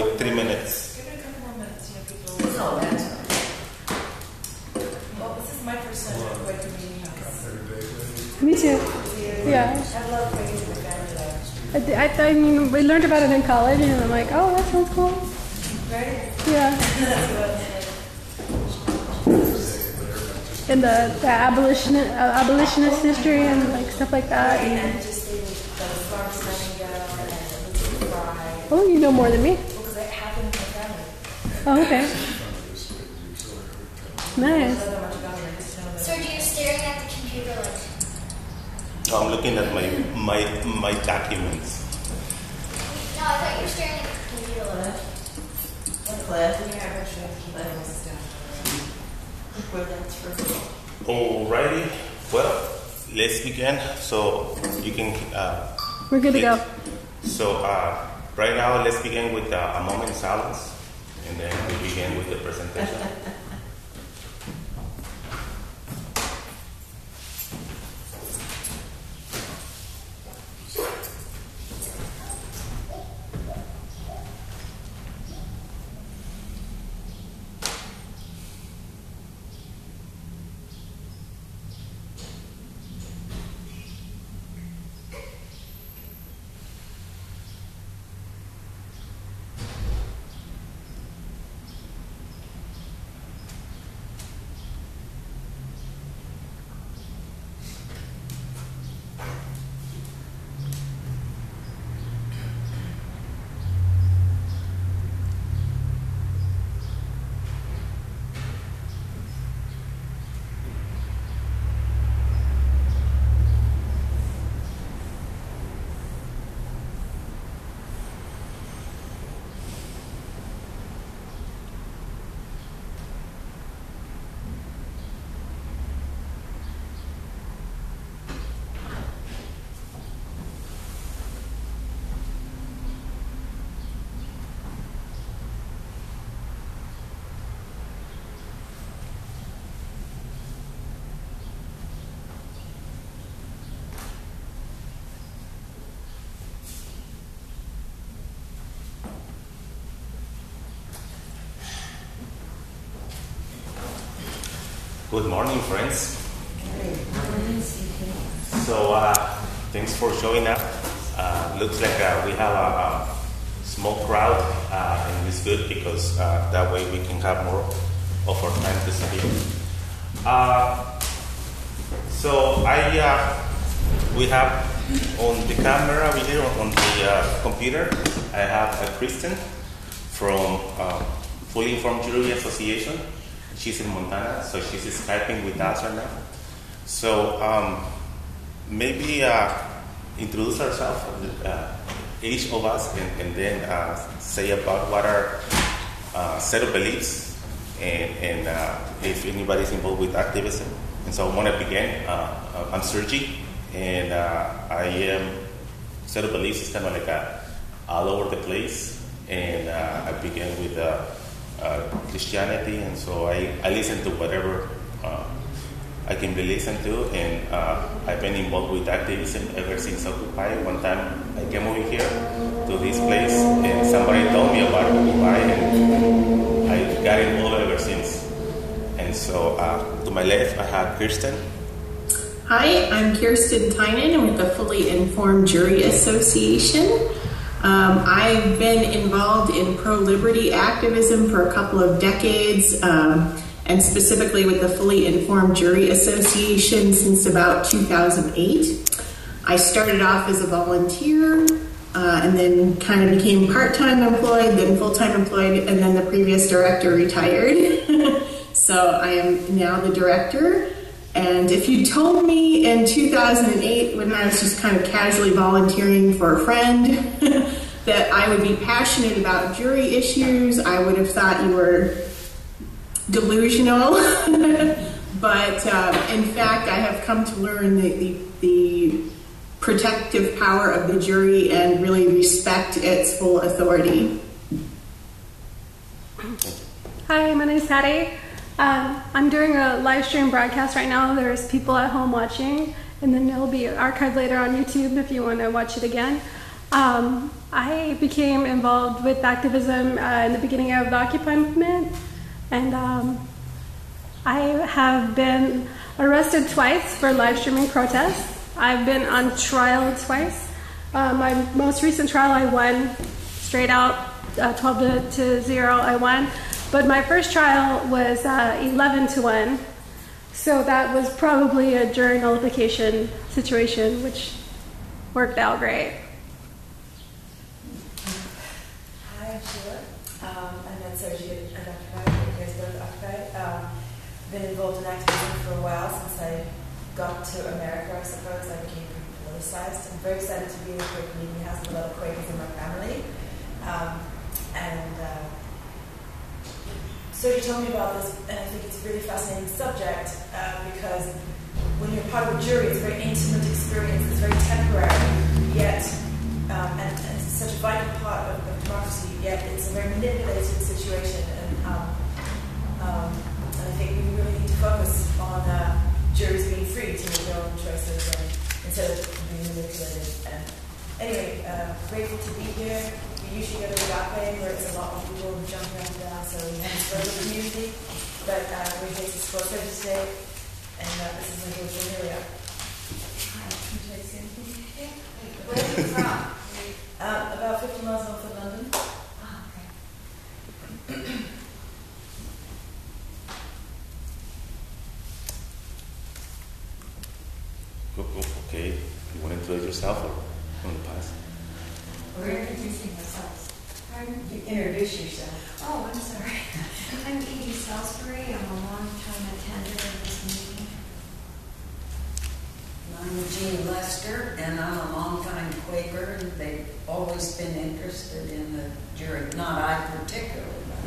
wait 3 minutes. Give it a couple more minutes. No, that's fine. Well, this is my first time going to meeting house. Me too. Yeah. I love going to the family lounge. I mean, we learned about it in college, and I'm like, oh, that sounds cool. Right? Yeah. That's what And the abolitionist history and like stuff like that. and just the Florence Nightingale and Elizabeth Fry. Oh, you know more than me. Because it happened in my family. Oh, okay. Nice. So much about it. I just know that. So are you staring at the computer like? I'm looking at my documents. No, I thought you were staring at the computer like. What class? Yeah, I actually have to keep that stuff. Where that's for. Alrighty, well, let's begin. So you can. We're good to go. So right now, let's begin with a moment of silence, and then we begin with the presentation. Good morning, friends. So, thanks for showing up. Looks like we have a small crowd, and it's good because that way we can have more of our time to speak. So, we have on the camera over here on the computer, I have Kristen from Fully Informed Jury Association. She's in Montana, so she's Skyping with us right now. So maybe introduce ourselves, each of us, and then say about what our set of beliefs and if anybody's involved with activism. And so I want to begin. I'm Sergi, and I am set of beliefs is kind of like all over the place. And I began with Christianity, and so I listen to whatever I can be listened to, and I've been involved with activism ever since Occupy. One time I came over here to this place, and somebody told me about Occupy, and I got involved ever since. And so to my left, I have Kirsten. Hi, I'm Kirsten Tynan with the Fully Informed Jury Association. I've been involved in pro-liberty activism for a couple of decades, and specifically with the Fully Informed Jury Association since about 2008. I started off as a volunteer, and then kind of became part-time employed, then full-time employed, and then the previous director retired. So I am now the director. And if you told me in 2008, when I was just kind of casually volunteering for a friend, that I would be passionate about jury issues, I would have thought you were delusional. But in fact, I have come to learn the protective power of the jury and really respect its full authority. Hi, my name is Hattie. I'm doing a live stream broadcast right now. There's people at home watching, and then it'll be archived later on YouTube if you want to watch it again. I became involved with activism in the beginning of the Occupy movement, and I have been arrested twice for live streaming protests. I've been on trial twice. My most recent trial I won straight out, 12-0 I won. But my first trial was 11-1. So that was probably a jury nullification situation, which worked out great. Hi, I'm Sheila. I'm at Sergio and Occupy, here's both Occupy. Been involved in activism for a while, since I got to America, I suppose. I became pretty politicized. I'm very excited to be in a Quaker community. Has a lot of Quakers in my family. Sergio told me about this, and I think it's a really fascinating subject because when you're part of a jury, it's a very intimate experience. It's very temporary, yet, and it's such a vital part of democracy. Yet, it's a very manipulated situation, and I think we really need to focus on juries being free to make their own choices instead of being manipulated. And anyway, grateful to be here. We usually go to Agape, where it's a lot of people jumping up and down, so we have a further community. But we're here to support Sergio today, and this is my good Amelia. Hi, can you take something? Yeah. Where are you from? About 50 miles north of London. Oh, okay. Okay, you want to introduce yourself or from the past? We're introducing ourselves. Pardon? You introduce yourself. Oh, I'm sorry. I'm Edie Salisbury. I'm a long-time attender of this meeting. I'm Jean Lester, and I'm a longtime Quaker, and they've always been interested in the jury. Not I particularly, but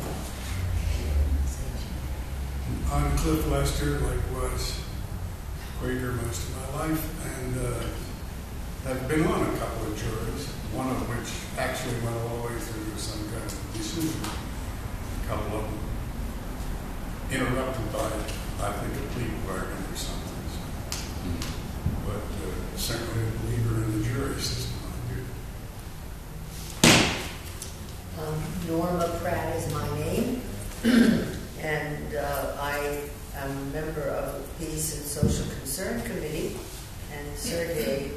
I'm Cliff Lester, like was Quaker most of my life, and I've been on a couple of juries, one of which actually went all the way through some kind of decision. A couple of them interrupted by, I think, a plea bargain or something. But certainly a believer in the jury system, I do. Norma Pratt is my name, and I am a member of the Peace and Social Concern Committee, and Sergey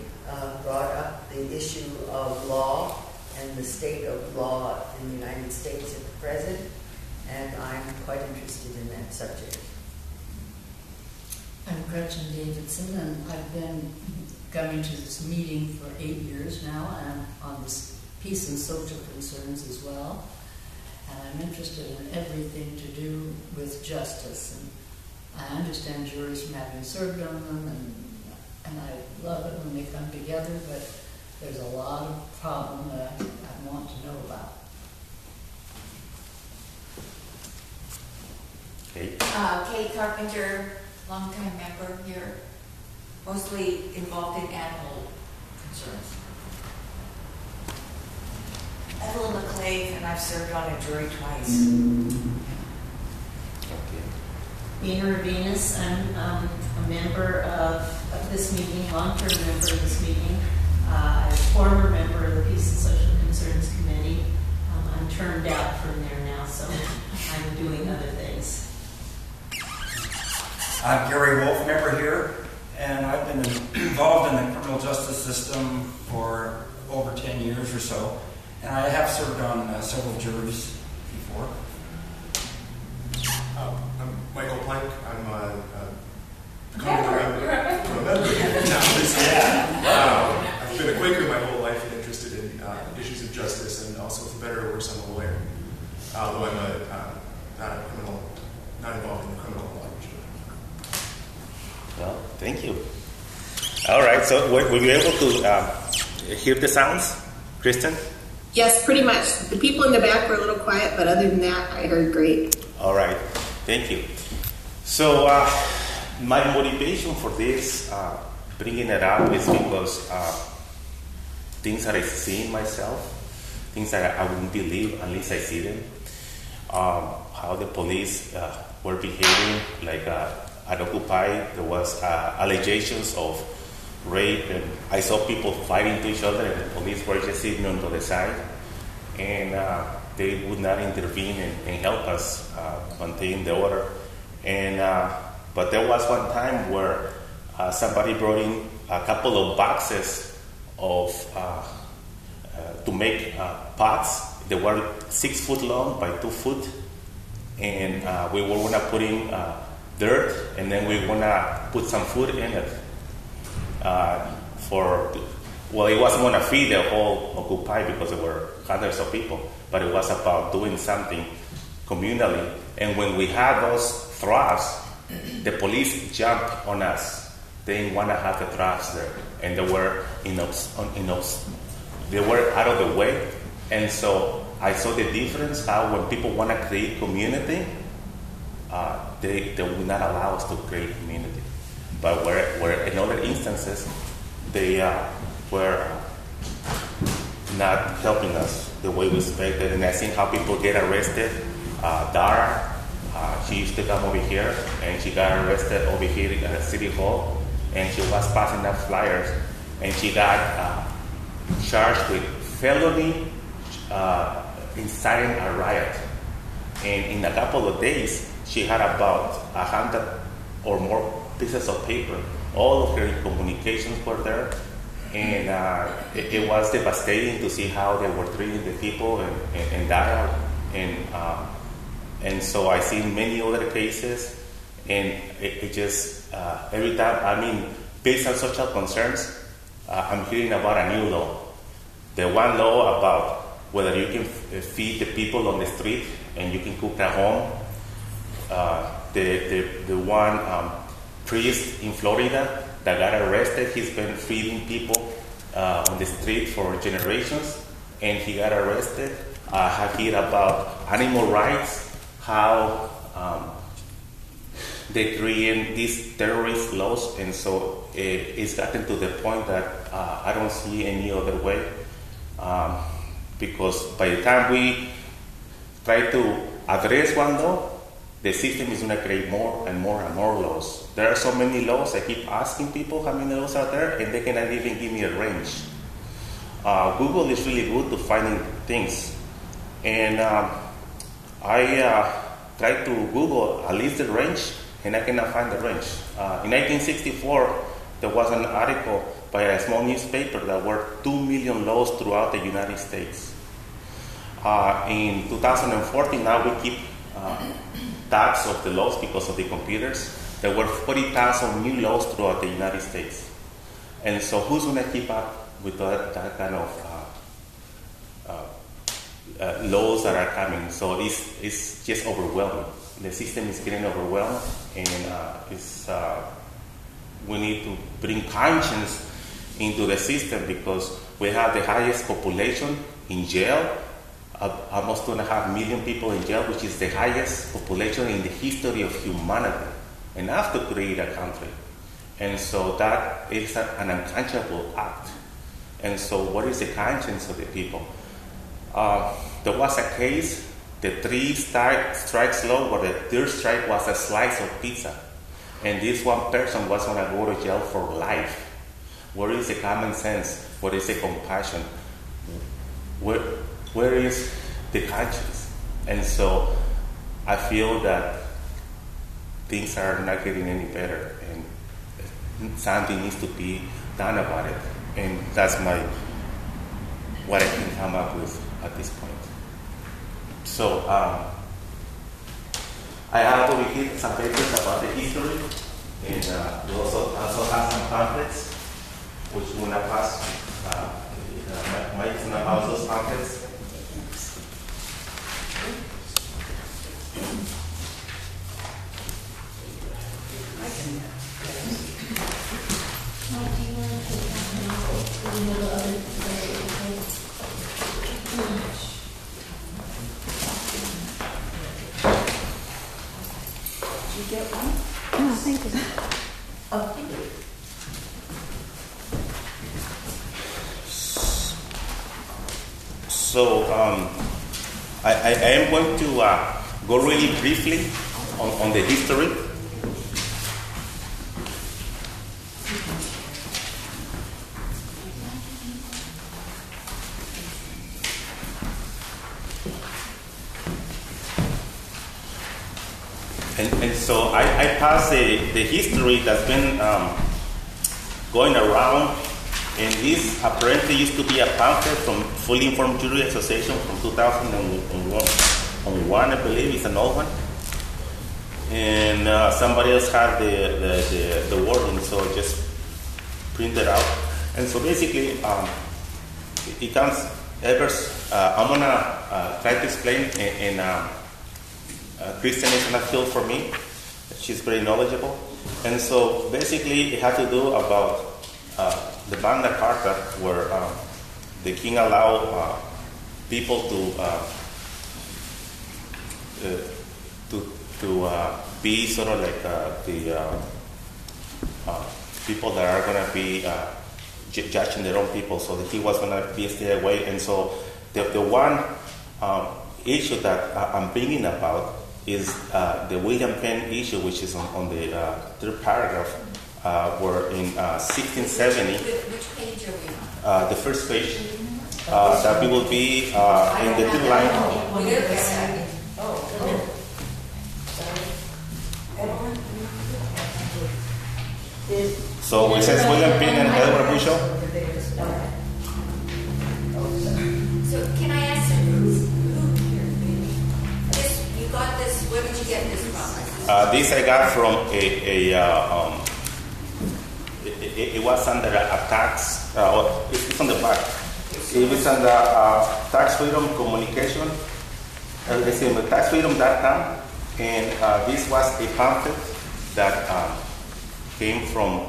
brought up the issue of law and the state of law in the United States at the present, and I'm quite interested in that subject. I'm Gretchen Davidson, and I've been coming to this meeting for 8 years now, and on this peace and social concerns as well. And I'm interested in everything to do with justice. And I understand juries from having served on them, and I love it when they come together, but there's a lot of problem that I want to know about. Okay. Kate Carpenter, longtime member here, mostly involved in animal concerns. Evelyn McClave, and I've served on a jury twice. Okay. Nina Ravinas, I'm a member of this meeting, long-term member of this meeting. I'm a former member of the Peace and Social Concerns Committee. I'm turned out from there now, so I'm doing other things. I'm Gary Wolf, member here, and I've been involved in the criminal justice system for over 10 years or so, and I have served on several juries before. I'm Michael Plank. I'm a I've been a Quaker my whole life and interested in issues of justice, and also, for better or worse, I'm a lawyer. Although I'm not involved in the criminal law. Well, thank you. All right, so were you able to hear the sounds, Kristen? Yes, pretty much. The people in the back were a little quiet, but other than that, I heard great. All right, thank you. So my motivation for this, bringing it up, is because things that I see myself, things that I wouldn't believe unless I see them, how the police were behaving, like at Occupy, there was allegations of rape, and I saw people fighting to each other, and the police were just sitting on the side, and they would not intervene and help us maintain the order. And but there was one time where somebody brought in a couple of boxes of to make pots. They were 6 foot long by 2 foot, and we were gonna put in dirt, and then we were gonna put some food in it. It wasn't gonna feed the whole Occupy because there were hundreds of people, but it was about doing something communally. And when we had those troughs, the police jumped on us. They didn't want to have the troughs there, and they were they were out of the way. And so I saw the difference how when people want to create community, they will not allow us to create community. But where in other instances, they were not helping us the way we expected. And I seen how people get arrested. Dara, she used to come over here, and she got arrested over here at City Hall, and she was passing out flyers, and she got charged with felony inciting a riot. And in a couple of days, she had about 100 or more pieces of paper. All of her communications were there, and it was devastating to see how they were treating the people and Dara. And so I seen many other cases, and it just every time, based on social concerns, I'm hearing about a new law. The one law about whether you can feed the people on the street and you can cook at home. The one priest in Florida that got arrested, he's been feeding people on the street for generations, and he got arrested. I have heard about animal rights, how they create these terrorist laws, and so it's gotten to the point that I don't see any other way, because by the time we try to address one law, the system is going to create more and more and more laws. There are so many laws. I keep asking people how many laws are there, and they cannot even give me a range. Google is really good to finding things, and I tried to Google at least the range, and I cannot find the range. In 1964, there was an article by a small newspaper that were 2 million laws throughout the United States. In 2014, now we keep tabs of the laws because of the computers. There were 40,000 new laws throughout the United States. And so who's going to keep up with that kind of laws that are coming? So it's just overwhelming. The system is getting overwhelmed, and we need to bring conscience into the system, because we have the highest population in jail, almost 2.5 million people in jail, which is the highest population in the history of humanity, enough to create a country. And so that is an unconscionable act. And so what is the conscience of the people? There was a case, the 3 strikes law, where the 3rd strike was a slice of pizza. And this one person was going to go to jail for life. Where is the common sense? Where is the compassion? Where is the conscience? And so I feel that things are not getting any better, and something needs to be done about it. And that's what I can come up with at this point. So I have over here some papers about the history, and we also have some pamphlets, which we're going to pass. Mike's going to pass those pamphlets. Did you get one? No, thank you. Oh, thank you. So I am going to go really briefly on the history. And so I passed the history that's been going around, and this apparently used to be a pamphlet from Fully Informed Jury Association from 2001, I believe. It's an old one. And somebody else had the wording, so I just printed out. And so basically, it comes, I'm going to try to explain in Kristen is going to fill for me. She's very knowledgeable. And so basically, it had to do about the Magna Carta, where the king allowed people to be sort of like the people that are going to be judging their own people, so that he was going to be stay away. And so the one issue that I'm bringing about is the William Penn issue, which is on the third paragraph, where in 1670, Which page are we on? the first page, that we will be in the third line. So it says William Penn and Edward Bushell. So can I ask you, you got this, where did you get this from? This I got from it was under a tax, it's on the back. It was under Tax Freedom Communication. It's in taxfreedom.com, and this was a pamphlet that came from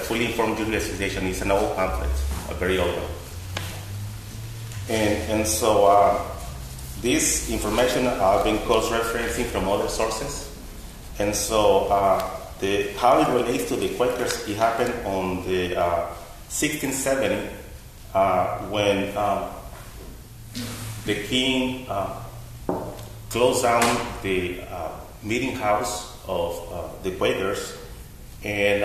Fully Informed Jury Association. It's an old pamphlet, a very old one. And so this information I've been cross-referencing from other sources. And so how it relates to the Quakers, it happened on the 1670 when the king closed down the meeting house of the Quakers, and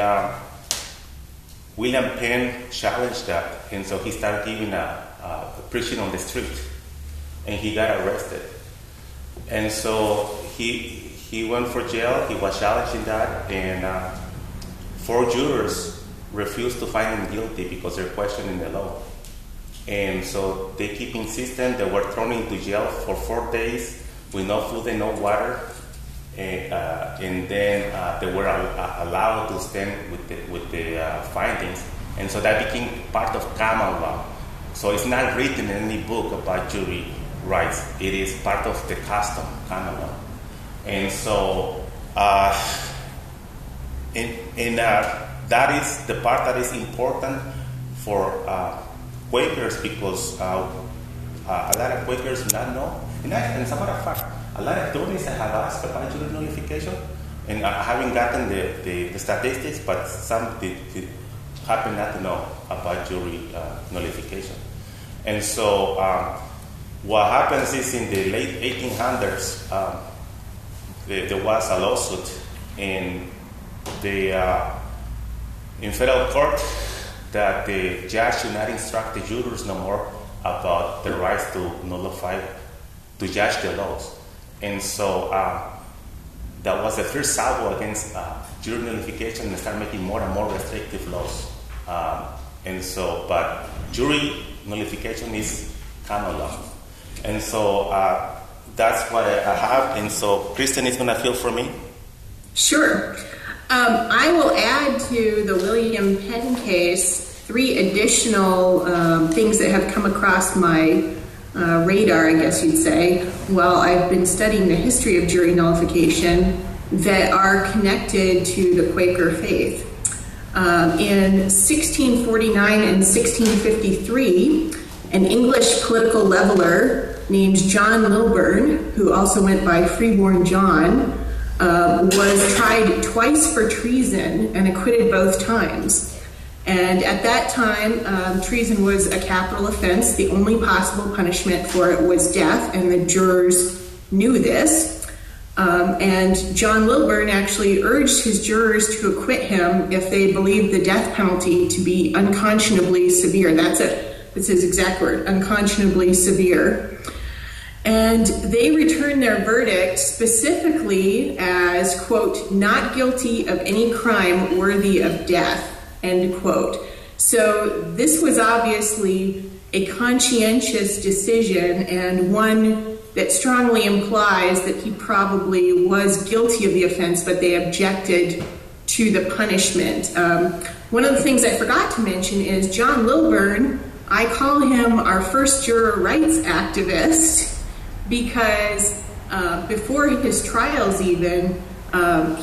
William Penn challenged that, and so he started giving a preaching on the street, and he got arrested. And so he went for jail. He was challenging that, and 4 jurors refused to find him guilty because they're questioning the law. And so they keep insisting. They were thrown into jail for 4 days with no food and no water. And then they were allowed to stand with the findings, and so that became part of common law. So it's not written in any book about jury rights. It is part of the custom, common law. And so that is the part that is important for Quakers, because a lot of Quakers do not know. And as a matter of fact, a lot of attorneys have asked about jury nullification, and I haven't gotten the statistics, but some happen not to know about jury nullification. And so what happens is in the late 1800s, there was a lawsuit in federal court that the judge should not instruct the jurors no more about the rights to nullify, to judge the laws. And so that was the first salvo against jury nullification, and start making more and more restrictive laws. And so, but jury nullification is common law. And so that's what I have. And so Kristen is going to fill for me. Sure. I will add to the William Penn case 3 additional things that have come across my radar, I guess you'd say, while I've been studying the history of jury nullification that are connected to the Quaker faith. In 1649 and 1653, an English political leveler named John Lilburne, who also went by Freeborn John, was tried twice for treason and acquitted both times. And at that time, treason was a capital offense. The only possible punishment for it was death, and the jurors knew this. And John Lilburne actually urged his jurors to acquit him if they believed the death penalty to be unconscionably severe. That's his exact word, unconscionably severe. And they returned their verdict specifically as, quote, not guilty of any crime worthy of death, end quote. So this was obviously a conscientious decision, and one that strongly implies that he probably was guilty of the offense, but they objected to the punishment. One of the things I forgot to mention is John Lilburn. I call him our first juror rights activist because before his trials even,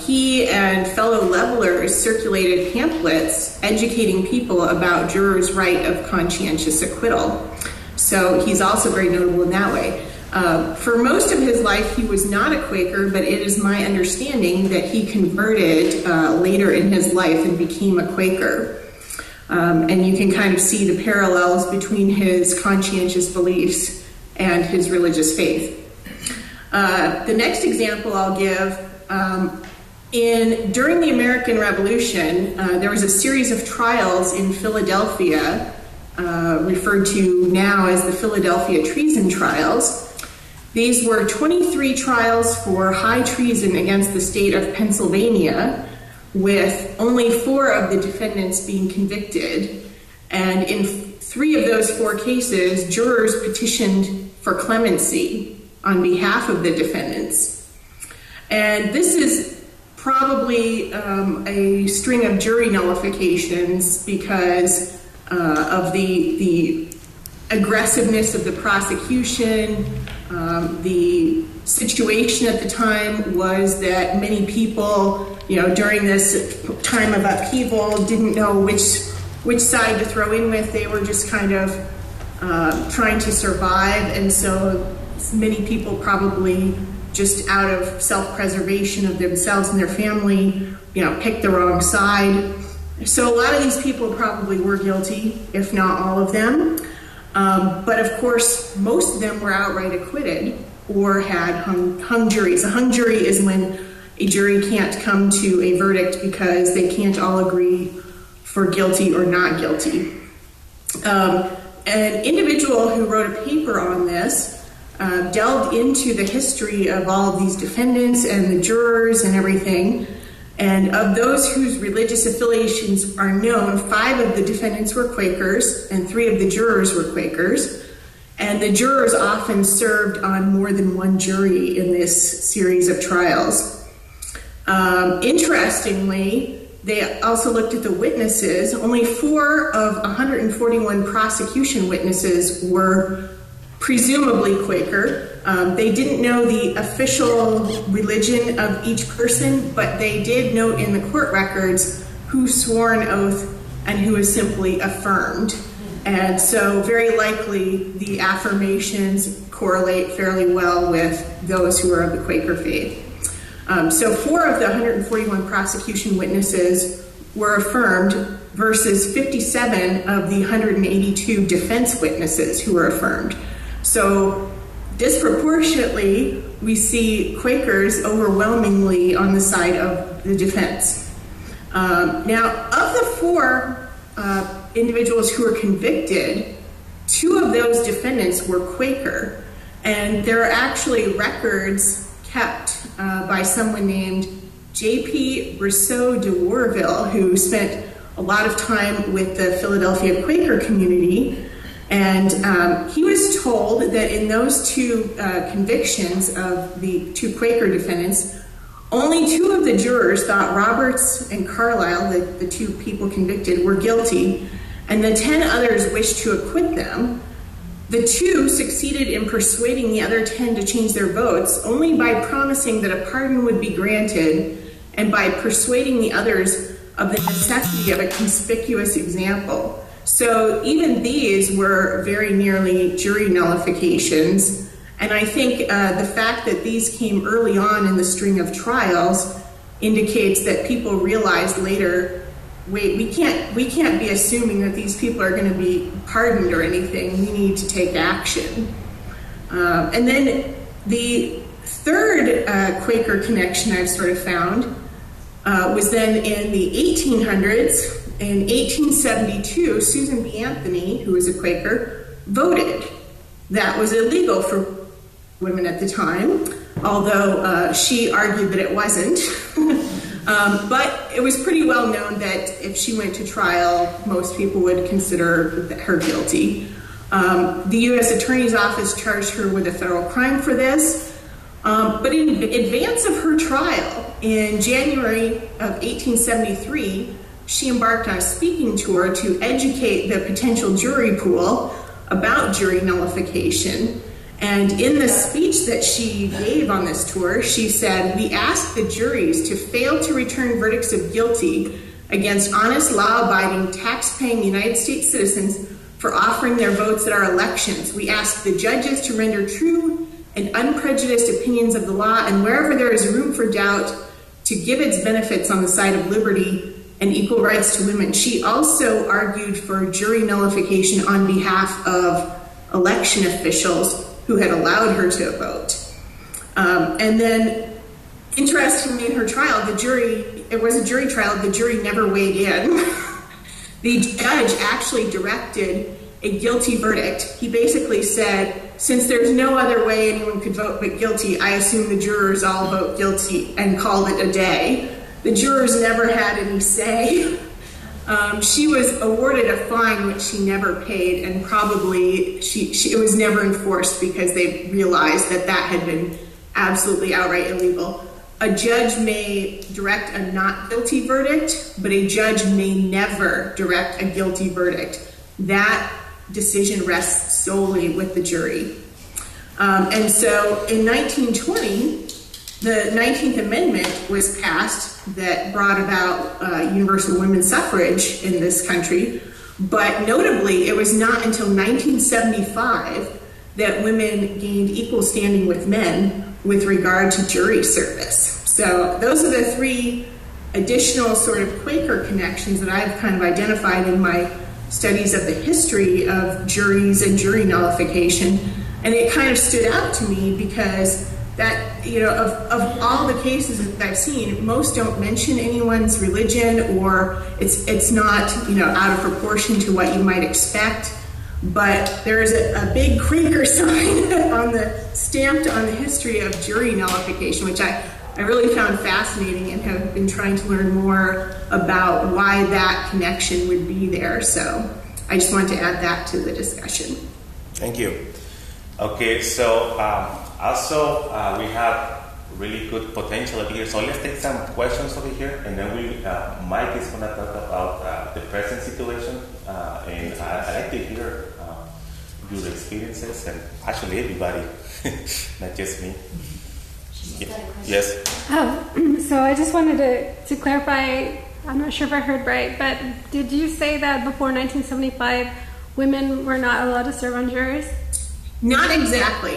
he and fellow levelers circulated pamphlets educating people about jurors' right of conscientious acquittal. So he's also very notable in that way. For most of his life, he was not a Quaker, but it is my understanding that he converted later in his life and became a Quaker. And you can kind of see the parallels between his conscientious beliefs and his religious faith. The next example I'll give, during the American Revolution, there was a series of trials in Philadelphia, referred to now as the Philadelphia Treason Trials. These were 23 trials for high treason against the state of Pennsylvania, with only 4 of the defendants being convicted. And in 3 of those 4 cases, jurors petitioned for clemency on behalf of the defendants. And this is probably a string of jury nullifications because of the aggressiveness of the prosecution. The situation at the time was that many people, during this time of upheaval, didn't know which side to throw in with. They were just kind of trying to survive, and so many people probably just out of self-preservation of themselves and their family, picked the wrong side. So a lot of these people probably were guilty, if not all of them. But of course, most of them were outright acquitted or had hung juries. A hung jury is when a jury can't come to a verdict because they can't all agree for guilty or not guilty. An individual who wrote a paper on this delved into the history of all of these defendants and the jurors and everything. And of those whose religious affiliations are known, 5 of the defendants were Quakers and 3 of the jurors were Quakers. And the jurors often served on more than one jury in this series of trials. Interestingly, they also looked at the witnesses. Only 4 of 141 prosecution witnesses were presumably Quaker. They didn't know the official religion of each person, but they did note in the court records who swore an oath and who was simply affirmed. And so very likely the affirmations correlate fairly well with those who are of the Quaker faith. So 4 of the 141 prosecution witnesses were affirmed versus 57 of the 182 defense witnesses who were affirmed. So disproportionately, we see Quakers overwhelmingly on the side of the defense. Now, of the 4 individuals who were convicted, 2 of those defendants were Quaker, and there are actually records kept by someone named J.P. Brissot de Warville, who spent a lot of time with the Philadelphia Quaker community. And he was told that in those 2 convictions of the 2 Quaker defendants, only 2 of the jurors thought Roberts and Carlisle, the 2 people convicted, were guilty, and the 10 others wished to acquit them. The 2 succeeded in persuading the other 10 to change their votes only by promising that a pardon would be granted and by persuading the others of the necessity of a conspicuous example. So even these were very nearly jury nullifications. And I think the fact that these came early on in the string of trials indicates that people realized later, wait, we can't be assuming that these people are going to be pardoned or anything. We need to take action. And then the third Quaker connection I've sort of found was then in the 1800s. In 1872, Susan B. Anthony, who was a Quaker, voted that was illegal for women at the time, although she argued that it wasn't. But it was pretty well known that if she went to trial, most people would consider her guilty. The U.S. Attorney's Office charged her with a federal crime for this. But in advance of her trial, in January of 1873, she embarked on a speaking tour to educate the potential jury pool about jury nullification. And in the speech that she gave on this tour, she said, "We ask the juries to fail to return verdicts of guilty against honest, law-abiding, tax-paying United States citizens for offering their votes at our elections. We ask the judges to render true and unprejudiced opinions of the law, and wherever there is room for doubt, to give its benefits on the side of liberty and equal rights to women." She also argued for jury nullification on behalf of election officials who had allowed her to vote. And then, interestingly, in her trial, it was a jury trial, the jury never weighed in. The judge actually directed a guilty verdict. He basically said, since there's no other way anyone could vote but guilty, I assume the jurors all vote guilty, and called it a day. The jurors never had any say. She was awarded a fine which she never paid, and probably it was never enforced because they realized that had been absolutely outright illegal. A judge may direct a not guilty verdict, but a judge may never direct a guilty verdict. That decision rests solely with the jury. And so in 1920, the 19th Amendment was passed that brought about universal women's suffrage in this country. But notably, it was not until 1975 that women gained equal standing with men with regard to jury service. So those are the three additional sort of Quaker connections that I've kind of identified in my studies of the history of juries and jury nullification. And it kind of stood out to me because that, of all the cases that I've seen, most don't mention anyone's religion, or it's not, out of proportion to what you might expect. But there is a big Quaker sign stamped on the history of jury nullification, which I really found fascinating and have been trying to learn more about why that connection would be there. So I just wanted to add that to the discussion. Thank you. Okay, so also we have really good potential over here. So let's take some questions over here, and then Mike is going to talk about the present situation. And I'd like to hear your experiences, and actually everybody, not just me. Yes. So I just wanted to clarify, I'm not sure if I heard right, but did you say that before 1975, women were not allowed to serve on juries? Not exactly.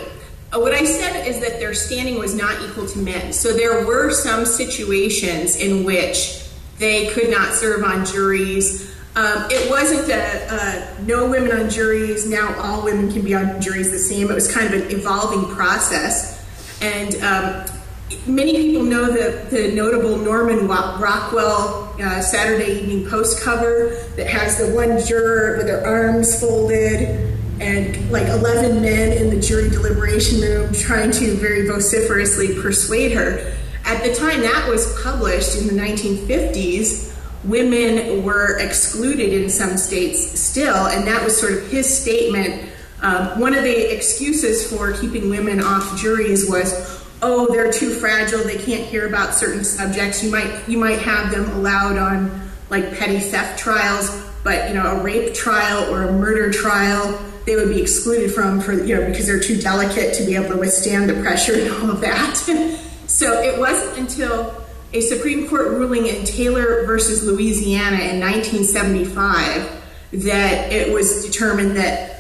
What I said is that their standing was not equal to men. So there were some situations in which they could not serve on juries. It wasn't no women on juries, now all women can be on juries the same. It was kind of an evolving process. And many people know the notable Norman Rockwell Saturday Evening Post cover that has the one juror with their arms folded and like 11 men in the jury deliberation room trying to very vociferously persuade her. At the time that was published in the 1950s, women were excluded in some states still, and that was sort of his statement. One of the excuses for keeping women off juries was, oh, they're too fragile, they can't hear about certain subjects. You might have them allowed on like petty theft trials, but a rape trial or a murder trial, they would be excluded from because they're too delicate to be able to withstand the pressure and all of that. So it wasn't until a Supreme Court ruling in Taylor versus Louisiana in 1975 that it was determined that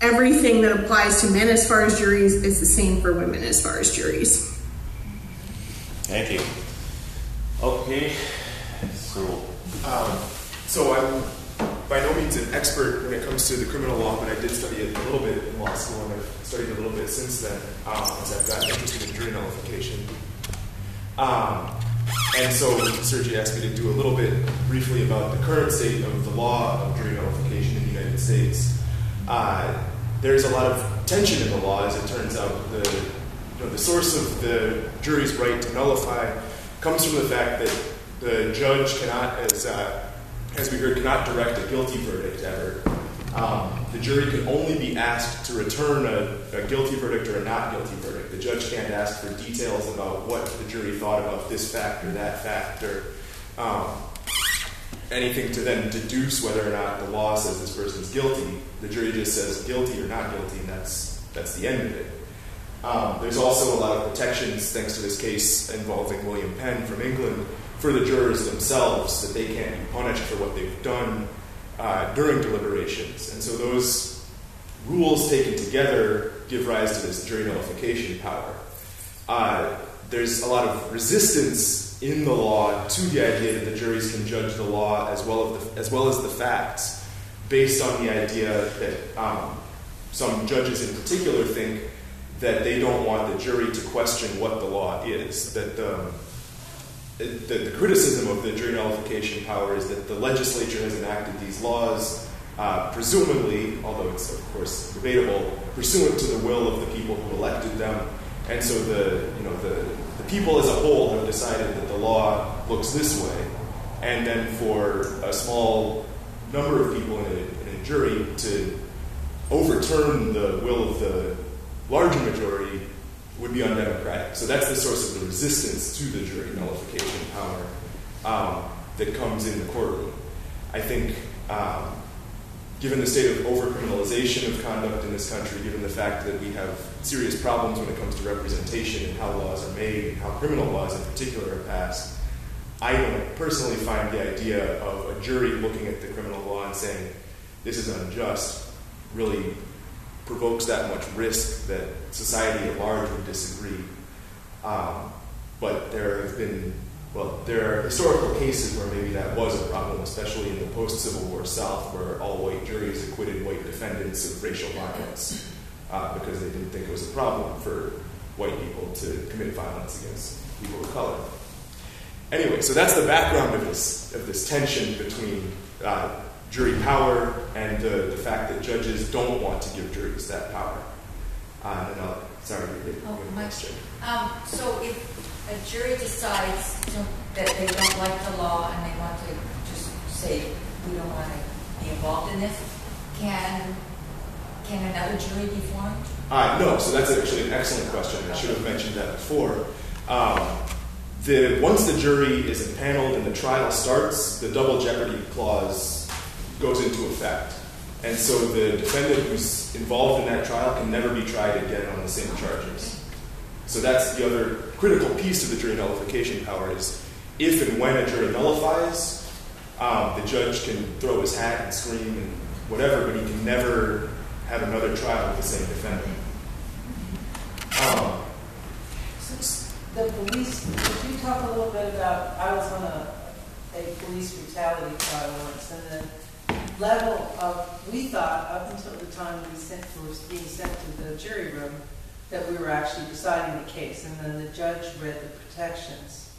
everything that applies to men as far as juries is the same for women as far as juries. Thank you. Okay, so I'm by no means an expert when it comes to the criminal law, but I did study it a little bit in law school, and I've studied a little bit since then as I've gotten interested in jury nullification. And so Sergi asked me to do a little bit briefly about the current state of the law of jury nullification in the United States. There's a lot of tension in the law, as it turns out. The source of the jury's right to nullify comes from the fact that the judge cannot, as we heard, cannot direct a guilty verdict ever. The jury can only be asked to return a guilty verdict or a not guilty verdict. The judge can't ask for details about what the jury thought about this fact or that fact, or anything to then deduce whether or not the law says this person's guilty. The jury just says guilty or not guilty, and that's the end of it. There's also a lot of protections, thanks to this case involving William Penn from England, for the jurors themselves, that they can't be punished for what they've done during deliberations. And so those rules taken together give rise to this jury nullification power. There's a lot of resistance in the law to the idea that the juries can judge the law as well as the facts, based on the idea that some judges in particular think that they don't want the jury to question what the law is. That the criticism of the jury nullification power is that the legislature has enacted these laws, presumably, although it's of course debatable, pursuant to the will of the people who elected them. And so the people as a whole have decided that the law looks this way, and then for a small number of people in a jury to overturn the will of the larger majority would be undemocratic. So that's the source of the resistance to the jury nullification power that comes in the courtroom. I think given the state of over-criminalization of conduct in this country, given the fact that we have serious problems when it comes to representation and how laws are made and how criminal laws in particular are passed, I don't personally find the idea of a jury looking at the criminal law and saying, this is unjust, really provokes that much risk that society at large would disagree. But there are historical cases where maybe that was a problem, especially in the post-Civil War South, where all-white juries acquitted white defendants of racial violence because they didn't think it was a problem for white people to commit violence against people of color. Anyway, so that's the background of this tension between jury power and the fact that judges don't want to give juries that power. Sorry, you have a question. So if a jury decides that they don't like the law and they want to just say, we don't want to be involved in this, can another jury be formed? No, so that's actually an excellent question. I should have mentioned that before. Once the jury is impaneled and the trial starts, the double jeopardy clause goes into effect. And so the defendant who's involved in that trial can never be tried again on the same charges. So that's the other critical piece of the jury nullification power is if and when a jury nullifies, the judge can throw his hat and scream and whatever, but he can never have another trial with the same defendant. The police, could you talk a little bit about, I was on a police brutality trial once, and the level of, we thought up until the time we were being sent to the jury room, that we were actually deciding the case, and then the judge read the protections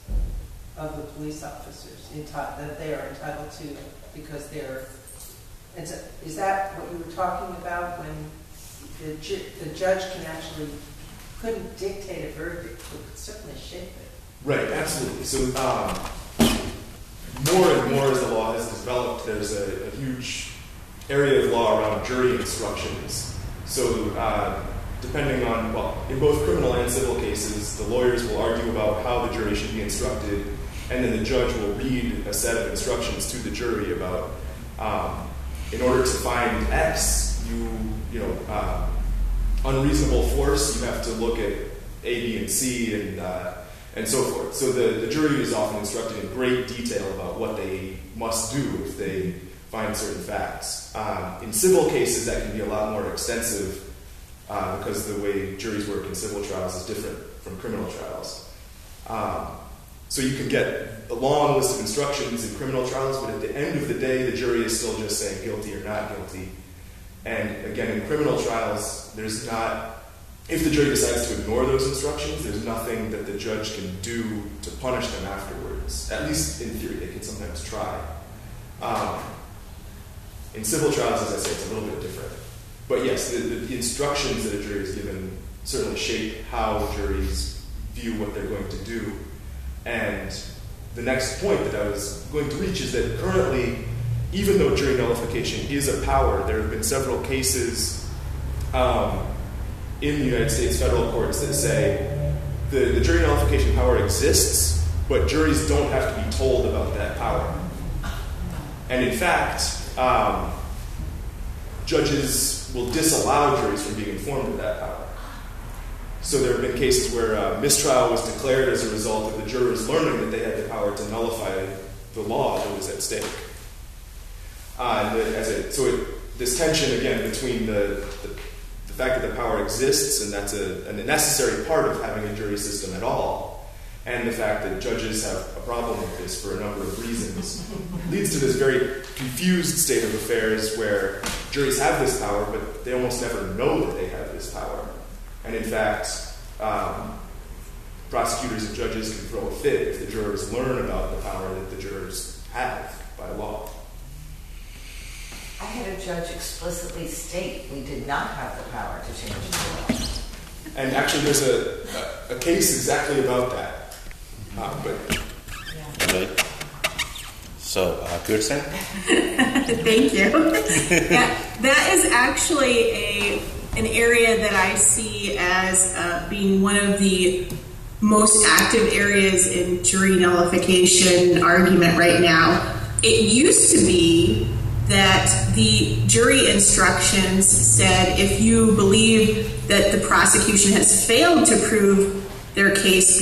of the police officers that they are entitled to because they're, is that what you were talking about when the judge couldn't dictate a verdict, but could certainly shape it? Right, absolutely. So more and more as the law has developed, there's a huge area of law around jury instructions. So depending on, in both criminal and civil cases, the lawyers will argue about how the jury should be instructed, and then the judge will read a set of instructions to the jury about, in order to find X, unreasonable force, you have to look at A, B, and C, and so forth. So the jury is often instructed in great detail about what they must do if they find certain facts. In civil cases, that can be a lot more extensive because the way juries work in civil trials is different from criminal trials. So you can get a long list of instructions in criminal trials, but at the end of the day, the jury is still just saying guilty or not guilty. And again, in criminal trials, there's not, if the jury decides to ignore those instructions, there's nothing that the judge can do to punish them afterwards. At least in theory, they can sometimes try. In civil trials, as I say, it's a little bit different. But yes, the instructions that a jury is given certainly shape how juries view what they're going to do. And the next point that I was going to reach is that currently, even though jury nullification is a power, there have been several cases in the United States federal courts that say the jury nullification power exists, but juries don't have to be told about that power. And in fact, judges will disallow juries from being informed of that power. So there have been cases where mistrial was declared as a result of the jurors learning that they had the power to nullify the law that was at stake. This tension, again, between the fact that the power exists, and that's a necessary part of having a jury system at all, and the fact that judges have a problem with this for a number of reasons, leads to this very confused state of affairs where juries have this power, but they almost never know that they have this power. And in fact, prosecutors and judges can throw a fit if the jurors learn about the power that the jurors have by law. I had a judge explicitly state we did not have the power to change the law. And actually, there's a case exactly about that. Okay. So, Kirsten? Thank you. That is actually an area that I see as being one of the most active areas in jury nullification argument right now. It used to be that the jury instructions said if you believe that the prosecution has failed to prove their case